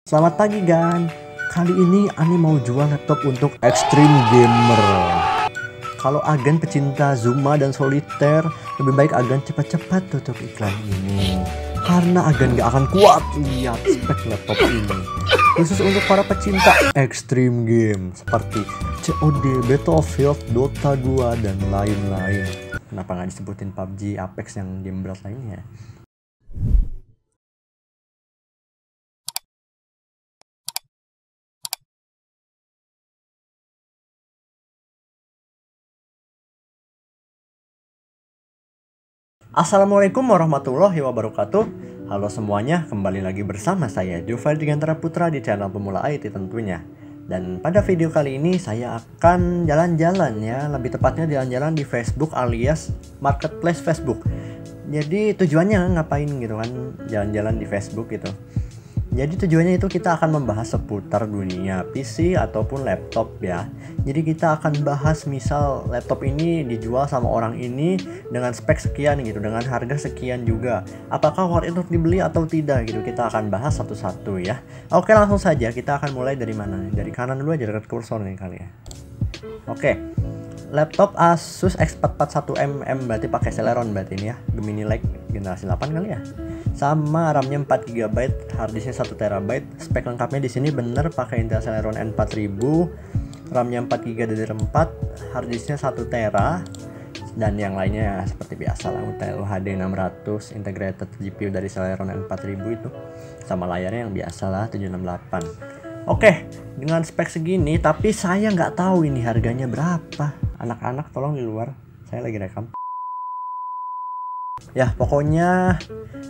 Selamat pagi Gan. Kali ini Ani mau jual laptop untuk Extreme Gamer. Kalau agen pecinta Zuma dan Soliter, lebih baik agen cepat-cepat tutup iklan ini, karena agen gak akan kuat lihat spek laptop ini. Khusus untuk para pecinta Extreme Game seperti COD, Battlefield, Dota 2, dan lain-lain. Kenapa nggak disebutin PUBG, Apex yang game berat lainnya? Assalamualaikum warahmatullahi wabarakatuh. Halo semuanya, kembali lagi bersama saya Jovel Digantara Putra di channel Pemula IT tentunya. Dan pada video kali ini saya akan jalan-jalan ya, lebih tepatnya jalan-jalan di Facebook alias Marketplace Facebook. Jadi tujuannya ngapain gitu kan, jalan-jalan di Facebook gitu. Jadi tujuannya itu kita akan membahas seputar dunia PC ataupun laptop ya. Jadi kita akan bahas misal laptop ini dijual sama orang ini dengan spek sekian gitu, dengan harga sekian juga. Apakah worth it untuk dibeli atau tidak gitu, kita akan bahas satu-satu ya. Oke, langsung saja kita akan mulai dari mana? Dari kanan dulu aja, dekat kursor nih kali ya. Oke. Laptop Asus X441mm berarti pakai Celeron berarti ini ya, Gemini Lake generasi 8 kali ya. Sama RAM-nya 4GB, harddisknya 1TB. Spek lengkapnya di sini bener pakai Intel Celeron N4000, RAM-nya 4GB DDR4, harddisknya 1TB, dan yang lainnya seperti biasa lah, Intel HD 600 integrated GPU dari Celeron N4000 itu, sama layarnya yang biasa lah 768. Oke, dengan spek segini, tapi saya nggak tahu ini harganya berapa. Anak-anak tolong di luar, saya lagi rekam. Ya, pokoknya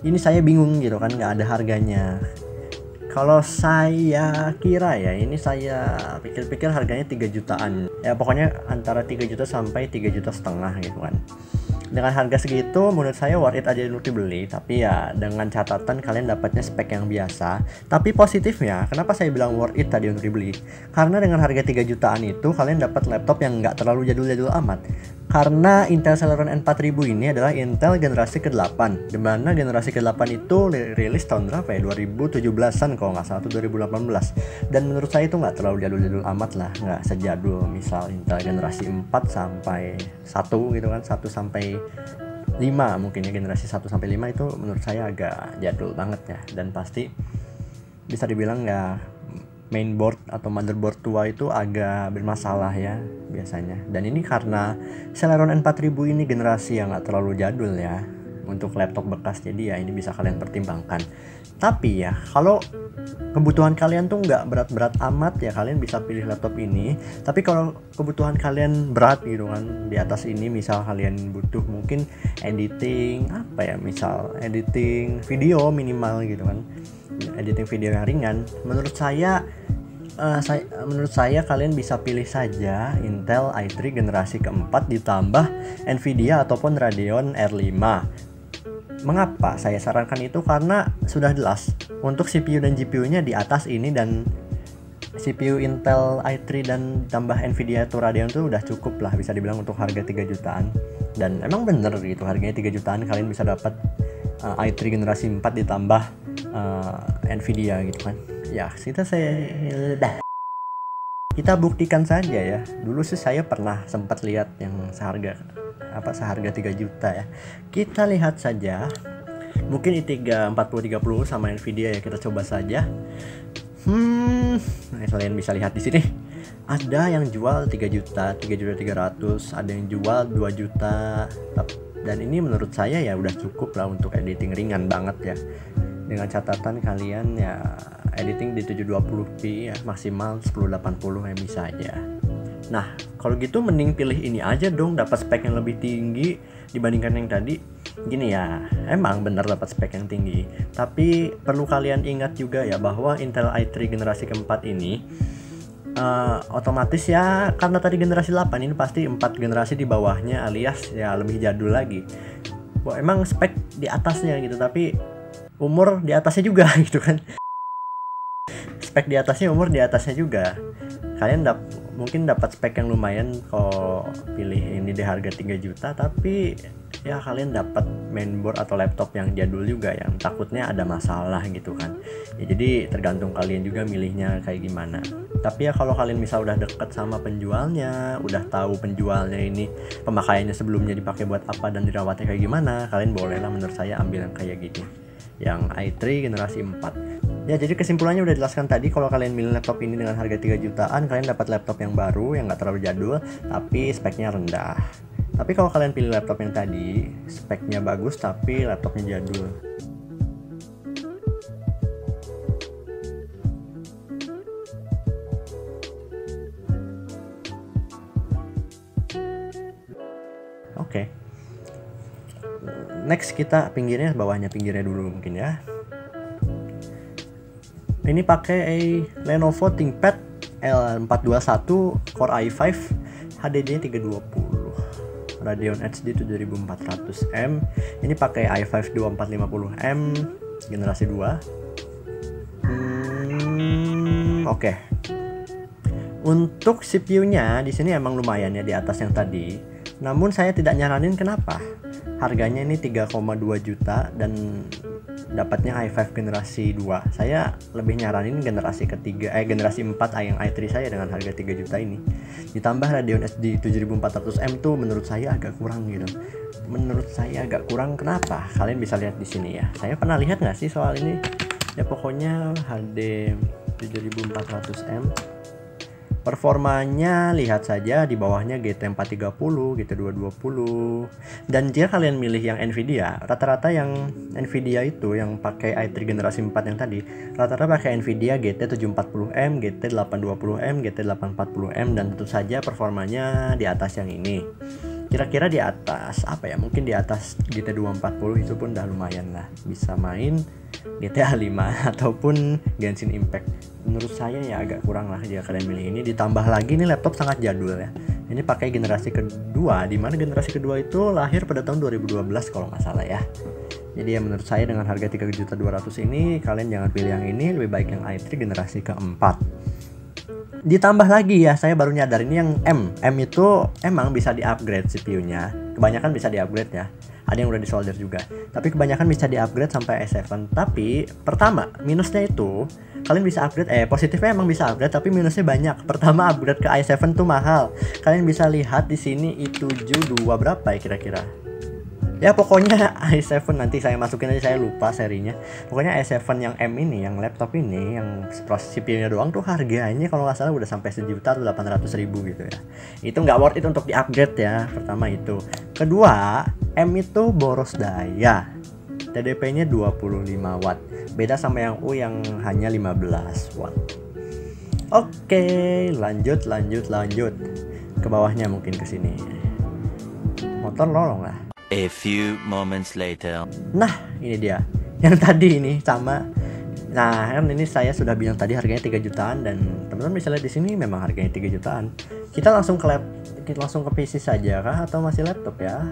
ini saya bingung gitu kan, nggak ada harganya. Kalau saya kira ya, ini saya pikir-pikir harganya 3 jutaan. Ya pokoknya antara 3 juta sampai 3 juta setengah gitu kan. Dengan harga segitu menurut saya worth it aja untuk dibeli, tapi ya dengan catatan kalian dapatnya spek yang biasa. Tapi positifnya, kenapa saya bilang worth it tadi untuk dibeli? Karena dengan harga 3 jutaan itu kalian dapat laptop yang nggak terlalu jadul-jadul amat. Karena Intel Celeron N4000 ini adalah Intel generasi ke-8, dimana generasi ke-8 itu rilis tahun berapa ya? 2017an kalau nggak salah, atau 2018. Dan menurut saya itu nggak terlalu jadul-jadul amat lah, nggak sejadul misal Intel generasi 4 sampai 1 gitu kan, 1 sampai 5 mungkin ya, generasi 1 sampai 5 itu menurut saya agak jadul banget ya. Dan pasti bisa dibilang ya mainboard atau motherboard tua itu agak bermasalah ya biasanya. Dan ini karena Celeron N4000 ini generasi yang gak terlalu jadul ya untuk laptop bekas, jadi ya ini bisa kalian pertimbangkan. Tapi ya kalau kebutuhan kalian tuh nggak berat-berat amat ya, kalian bisa pilih laptop ini. Tapi kalau kebutuhan kalian berat gitu kan, di atas ini misal kalian butuh mungkin editing apa ya, misal editing video minimal gitu kan, editing video yang ringan, menurut saya kalian bisa pilih saja Intel i3 generasi keempat ditambah Nvidia ataupun Radeon R5. Mengapa saya sarankan itu? Karena sudah jelas untuk CPU dan GPU-nya di atas ini, dan CPU Intel i3 dan tambah Nvidia atau Radeon itu udah cukup lah bisa dibilang untuk harga 3 jutaan. Dan emang bener gitu, harganya 3 jutaan kalian bisa dapat i3 generasi 4 ditambah Nvidia gitu kan. Ya kita buktikan saja ya. Dulu sih saya pernah sempat lihat yang seharga 3 juta ya. Kita lihat saja. Mungkin i3 4030 sama Nvidia ya, kita coba saja. Kalian bisa lihat di sini. Ada yang jual 3 juta, 3.300.000, ada yang jual 2 juta. Dan ini menurut saya ya udah cukup lah untuk editing ringan banget ya. Dengan catatan kalian ya editing di 720p ya, maksimal 1080 ya bisa aja. Nah, kalau gitu mending pilih ini aja dong, dapat spek yang lebih tinggi dibandingkan yang tadi. Gini ya, emang bener dapat spek yang tinggi, tapi perlu kalian ingat juga ya bahwa Intel i3 generasi keempat ini otomatis ya, karena tadi generasi 8 ini pasti 4 generasi di bawahnya alias ya lebih jadul lagi. Wah, emang spek di atasnya gitu, tapi umur di atasnya juga gitu kan. Spek di atasnya, umur di atasnya juga. Kalian mungkin dapat spek yang lumayan kalau pilih ini di harga 3 juta, tapi ya kalian dapat mainboard atau laptop yang jadul juga, yang takutnya ada masalah gitu kan. Ya, jadi tergantung kalian juga milihnya kayak gimana. Tapi ya kalau kalian misal udah deket sama penjualnya, udah tahu penjualnya ini pemakaiannya sebelumnya dipakai buat apa dan dirawatnya kayak gimana, kalian bolehlah menurut saya ambil yang kayak gini, yang i3 generasi 4. Ya, jadi kesimpulannya udah jelaskan tadi, kalau kalian milih laptop ini dengan harga 3 jutaan, kalian dapat laptop yang baru, yang nggak terlalu jadul, tapi speknya rendah. Tapi kalau kalian pilih laptop yang tadi, speknya bagus, tapi laptopnya jadul. Oke. Next kita pinggirnya dulu mungkin ya. Ini pakai Lenovo ThinkPad L421 Core i5, HDD-nya 320, Radeon HD 7400M. Ini pakai i5 2450M generasi 2. Oke. Untuk CPU-nya di sini emang lumayan ya di atas yang tadi. Namun saya tidak nyaranin, kenapa? Harganya ini 3,2 juta dan dapatnya i5 generasi 2. Saya lebih nyaranin generasi 4 yang i3 saya dengan harga 3 juta ini. Ditambah Radeon HD 7400M tuh menurut saya agak kurang gitu. Menurut saya agak kurang, kenapa? Kalian bisa lihat di sini ya. Saya pernah lihat nggak sih soal ini? Ya pokoknya HD 7400M. Performanya lihat saja di bawahnya GT 430, GT 220. Dan jika kalian milih yang Nvidia, rata-rata yang Nvidia itu yang pakai i3 generasi 4 yang tadi, rata-rata pakai Nvidia GT 740M, GT 820M, GT 840M, dan tentu saja performanya di atas yang ini. Kira-kira di atas apa ya? Mungkin di atas GT 240 itu pun udah lumayan lah, bisa main GTA 5 ataupun Genshin Impact. Menurut saya ya agak kurang lah jika kalian milih ini. Ditambah lagi ini laptop sangat jadul ya. Ini pakai generasi kedua, dimana generasi kedua itu lahir pada tahun 2012 kalau nggak salah ya. Jadi ya menurut saya dengan harga 3.200.000 ini, kalian jangan pilih yang ini, lebih baik yang i3 generasi keempat. Ditambah lagi ya, saya baru nyadar ini yang M itu emang bisa di-upgrade CPU-nya. Kebanyakan bisa di-upgrade ya. Ada yang udah disolder juga. Tapi kebanyakan bisa di-upgrade sampai i7. Tapi pertama, minusnya itu kalian bisa upgrade, positifnya emang bisa upgrade, tapi minusnya banyak. Pertama, upgrade ke i7 tuh mahal. Kalian bisa lihat di sini i7 2 berapa ya kira-kira? Ya pokoknya i7 nanti saya masukin aja, saya lupa serinya. Pokoknya i7 yang M ini, yang laptop ini, yang proses CPU-nya doang tuh harganya kalau nggak salah udah sampai 1.800.000 gitu ya. Itu nggak worth it untuk di-upgrade ya. Pertama itu. Kedua, M itu boros daya. TDP-nya 25 watt. Beda sama yang U yang hanya 15 watt. Oke, lanjut ke bawahnya, mungkin ke sini. Motor lolong lah. A few moments later. Nah, ini dia. Yang tadi ini sama. Nah, kan ini saya sudah bilang tadi harganya 3 jutaan, dan teman-teman bisa lihat di sini memang harganya 3 jutaan. Kita langsung ke PC saja kah atau masih laptop ya?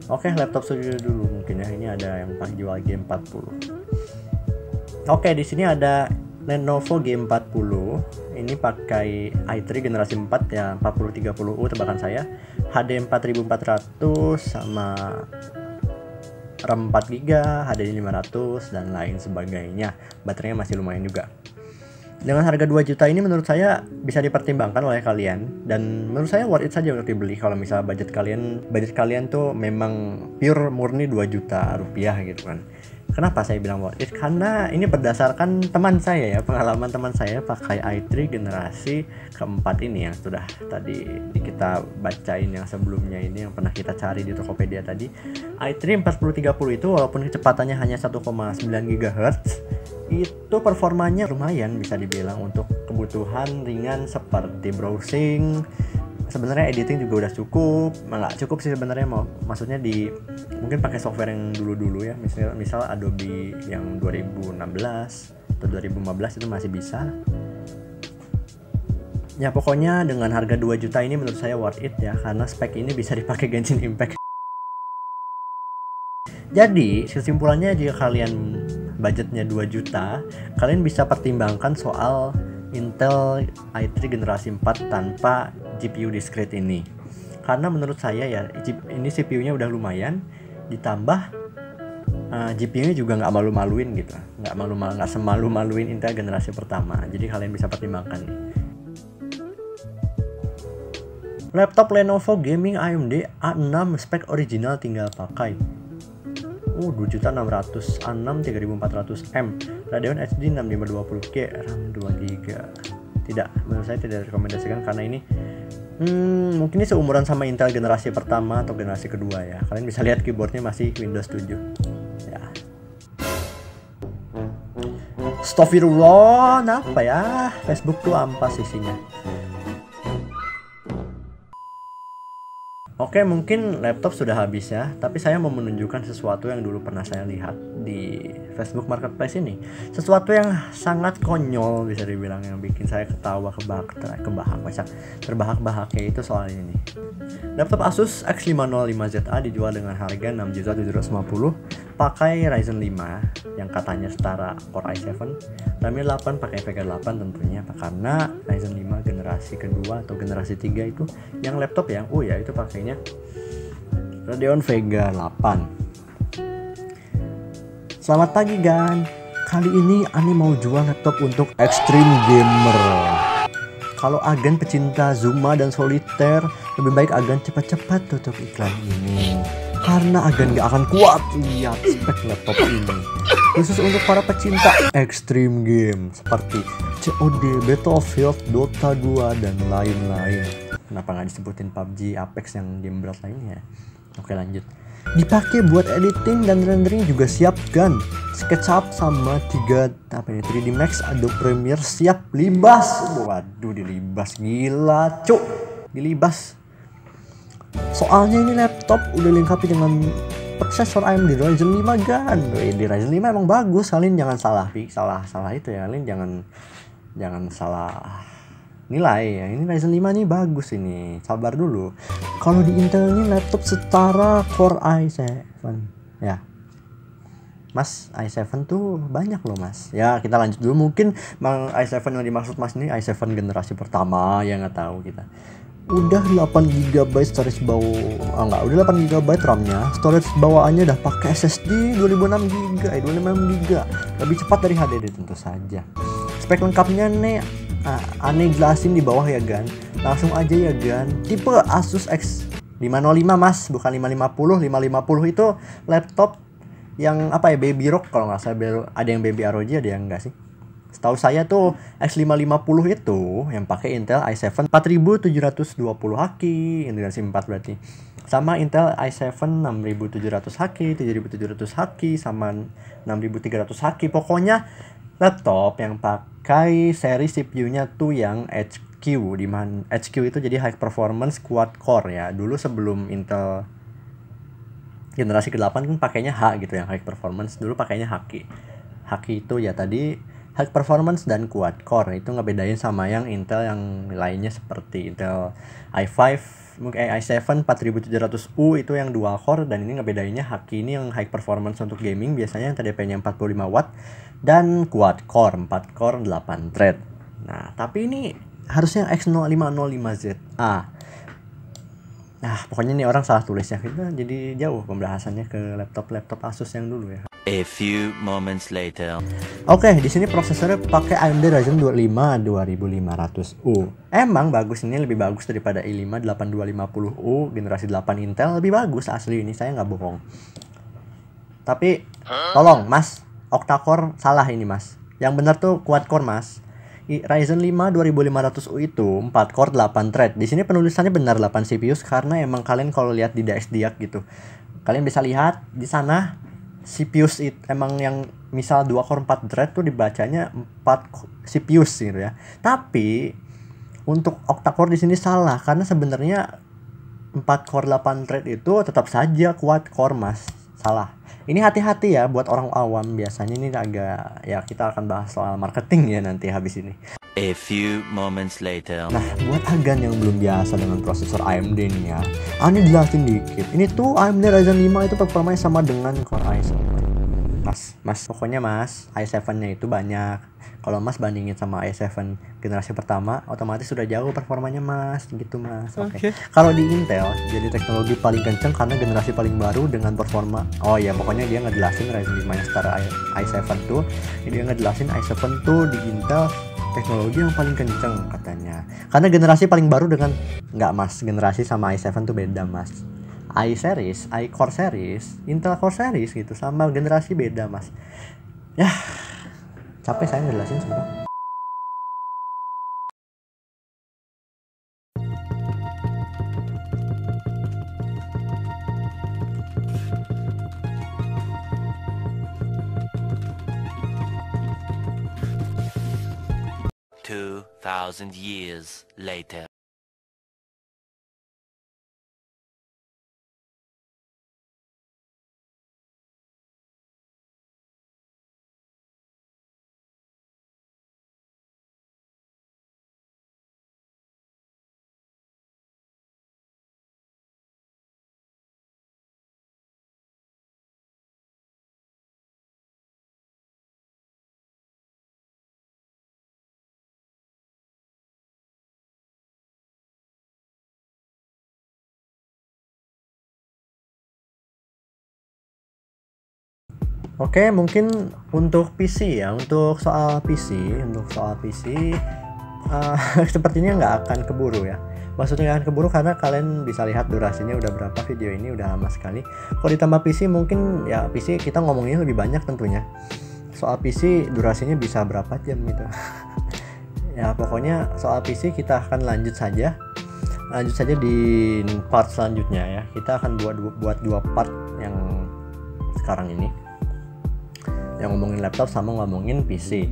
Oke, laptop studio dulu mungkin ya. Ini ada yang pas jual G40. Oke, di sini ada Lenovo G40. Ini pakai i3 generasi 4 ya, 4030U tebakan saya. HD 4400 sama RAM 4GB, HDD 500 dan lain sebagainya. Baterainya masih lumayan juga. Dengan harga 2 juta ini menurut saya bisa dipertimbangkan oleh kalian, dan menurut saya worth it saja untuk dibeli kalau misalnya budget kalian tuh memang pure murni 2 juta rupiah gitu kan. Kenapa saya bilang worth it? Karena ini berdasarkan teman saya ya, pengalaman teman saya pakai i3 generasi keempat ini yang sudah tadi kita bacain yang sebelumnya ini, yang pernah kita cari di Tokopedia tadi. i3 4030 itu walaupun kecepatannya hanya 1,9 GHz, itu performanya lumayan bisa dibilang untuk kebutuhan ringan seperti browsing. Sebenarnya editing juga udah cukup, nggak cukup sih sebenarnya, maksudnya mungkin pakai software yang dulu ya, misal Adobe yang 2016 atau 2015 itu masih bisa. Ya pokoknya dengan harga 2 juta ini menurut saya worth it ya, karena spek ini bisa dipakai Genshin Impact. Jadi kesimpulannya, jika kalian budgetnya 2 juta, kalian bisa pertimbangkan soal Intel i3 generasi 4 tanpa GPU discrete ini. Karena menurut saya ya, ini CPU-nya udah lumayan, ditambah GPU-nya juga nggak malu-maluin gitu, nggak semalu-maluin Intel generasi pertama. Jadi kalian bisa pertimbangkan nih. Laptop Lenovo Gaming AMD A6 spek original tinggal pakai. 2.606 3400M, Radeon HD 6520G, RAM 2GB. Tidak, menurut saya tidak direkomendasikan karena ini mungkin ini seumuran sama Intel generasi pertama atau generasi kedua ya. Kalian bisa lihat keyboardnya masih Windows 7 ya. Astagfirullah, apa ya, Facebook tuh ampas isinya. Oke, mungkin laptop sudah habis ya, tapi saya mau menunjukkan sesuatu yang dulu pernah saya lihat di Facebook Marketplace ini. Sesuatu yang sangat konyol bisa dibilang, yang bikin saya ketawa terbahak-bahak, yaitu soal ini. Laptop Asus X505ZA dijual dengan harga 6.750.000, pakai Ryzen 5 yang katanya setara Core i7, RAM-nya 8, pakai Vega 8 tentunya, karena Ryzen 5 generasi kedua atau generasi 3 itu yang laptop yang itu pakainya Radeon Vega 8. Selamat pagi Gan, kali ini Ani mau jual laptop untuk extreme gamer. Kalau agan pecinta Zuma dan soliter, lebih baik agan cepat-cepat tutup iklan ini, karena agan gak akan kuat lihat spek laptop ini. Khusus untuk para pecinta extreme game seperti COD, Battlefield, Dota 2, dan lain-lain. Kenapa nggak disebutin PUBG, Apex, yang game berat lainnya? Oke, lanjut. Dipakai buat editing dan rendering juga siap kan. SketchUp sama 3D Max, Adobe Premiere siap libas. Waduh, dilibas, gila cuk, dilibas. Soalnya ini laptop udah dilengkapi dengan prosesor AMD Ryzen 5 kan. Di Ryzen 5 emang bagus, kalian jangan salah itu ya, kalian jangan salah nilai ya. Ini Ryzen 5 nih bagus, ini sabar dulu. Kalau di Intel ini laptop setara Core i7 ya Mas, i7 tuh banyak loh Mas. Ya kita lanjut dulu, mungkin Bang i7 yang dimaksud Mas ini i7 generasi pertama ya, nggak tahu kita. Udah 8GB storage udah 8GB RAM-nya, storage bawaannya udah pakai SSD 25GB, lebih cepat dari HDD tentu saja. Spek lengkapnya nih aneh jelasin di bawah ya Gan, langsung aja ya Gan. Tipe Asus X505 Mas, bukan 550. 550 itu laptop yang Baby Rock kalau nggak salah, ada yang Baby ROG, ada yang enggak sih. Setahu saya tuh X550 itu yang pakai Intel i7 4720HQ, generasi 4 berarti. Sama Intel i7 6700HQ, 7700HQ, sama 6300HQ. Pokoknya laptop yang pakai seri CPU-nya tuh yang HQ, di mana HQ itu jadi High Performance Quad Core ya. Dulu sebelum Intel generasi ke-8 kan pakainya H gitu, yang High Performance. Dulu pakainya HQ. HQ itu ya tadi High Performance dan Quad Core, itu ngebedain sama yang Intel yang lainnya seperti Intel i5, i7 4700U itu yang dual core, dan ini ngebedainnya HQ ini yang High Performance untuk gaming biasanya yang TDP-nya 45 watt dan Quad Core 4 core 8 thread. Nah, tapi ini harusnya X505ZA. Nah, pokoknya ini orang salah tulis ya, kita jadi jauh pembahasannya ke laptop Asus yang dulu ya. A few moments later. Oke, di sini prosesornya pakai AMD Ryzen 25 2500U. Emang bagus, ini lebih bagus daripada i5 8250U generasi 8 Intel, lebih bagus asli, ini saya nggak bohong. Tapi tolong Mas, octa-core salah ini Mas. Yang benar tuh quad core Mas. Ryzen 5 2500U itu 4 core 8 thread. Di sini penulisannya benar 8 CPU karena emang kalian kalau lihat di DXDIAC gitu, kalian bisa lihat di sana CPU itu emang yang misal 2 core 4 thread tuh dibacanya 4 CPU gitu ya. Tapi untuk octa-core di sini salah karena sebenarnya 4 core 8 thread itu tetap saja quad core Mas. Salah. Ini hati-hati ya buat orang awam, biasanya ini agak ya, kita akan bahas soal marketing ya nanti habis ini. A few moments later. Nah, buat agan yang belum biasa dengan prosesor AMD nih ya, Ani jelasin dikit. Ini tuh AMD Ryzen 5 itu performanya sama dengan Core i7. Mas pokoknya Mas i7-nya itu banyak. Kalau Mas bandingin sama i7 generasi pertama, otomatis sudah jauh performanya Mas, gitu Mas. Oke. Kalau di Intel jadi teknologi paling kenceng karena generasi paling baru dengan performa. Oh ya, pokoknya dia ngejelasin Ryzen 5 yang setara i7 tuh. Dia ngejelasin i7 tuh di Intel teknologi yang paling kenceng katanya. Karena generasi paling baru dengan enggak Mas, generasi sama i7 tuh beda Mas. i-series, i-core series, Intel Core series gitu sama generasi beda Mas. Ya, capek saya ngejelasin sumpah. Two thousand years later. Oke, mungkin untuk PC ya, untuk soal PC, sepertinya nggak akan keburu ya. Maksudnya nggak akan keburu karena kalian bisa lihat durasinya udah berapa, video ini udah lama sekali. Kalau ditambah PC mungkin ya PC kita ngomongnya lebih banyak tentunya. Soal PC durasinya bisa berapa jam gitu. Ya pokoknya soal PC kita akan lanjut saja di part selanjutnya ya. Kita akan buat dua part yang sekarang ini, yang ngomongin laptop sama ngomongin PC.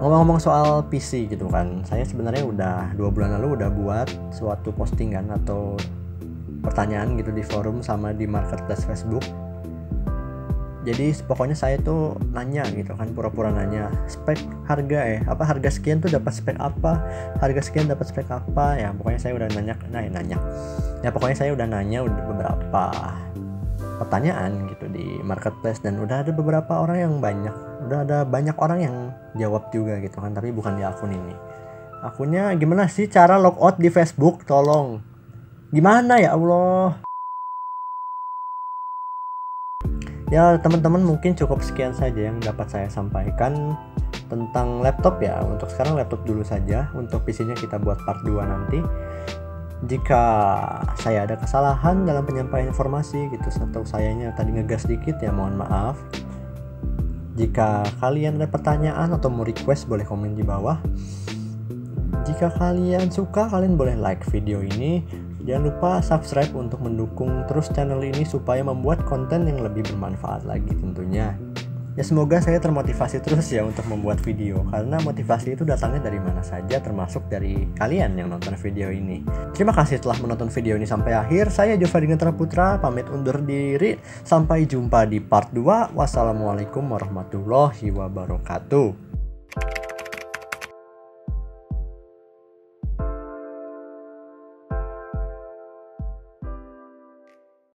Ngomong-ngomong soal PC gitu kan, saya sebenarnya udah 2 bulan lalu udah buat suatu postingan atau pertanyaan gitu di forum sama di marketplace Facebook. Jadi pokoknya saya tuh nanya gitu kan, pura-pura nanya spek harga harga sekian tuh dapat spek apa, harga sekian dapat spek apa ya. Pokoknya saya udah nanya ya, pokoknya saya udah nanya beberapa pertanyaan gitu di marketplace dan udah ada banyak orang yang jawab juga gitu kan, tapi bukan di akun ini. Akunnya gimana sih cara logout di Facebook, tolong gimana ya Allah. Ya teman-teman, mungkin cukup sekian saja yang dapat saya sampaikan tentang laptop ya. Untuk sekarang laptop dulu saja, untuk PC-nya kita buat part 2 nanti. Jika saya ada kesalahan dalam penyampaian informasi gitu atau sayanya tadi ngegas dikit ya mohon maaf. Jika kalian ada pertanyaan atau mau request boleh komen di bawah. Jika kalian suka kalian boleh like video ini. Jangan lupa subscribe untuk mendukung terus channel ini supaya membuat konten yang lebih bermanfaat lagi tentunya. Ya semoga saya termotivasi terus ya untuk membuat video, karena motivasi itu datangnya dari mana saja termasuk dari kalian yang nonton video ini. Terima kasih telah menonton video ini sampai akhir. Saya Jova Dingentra Putra pamit undur diri. Sampai jumpa di part 2. Wassalamualaikum warahmatullahi wabarakatuh.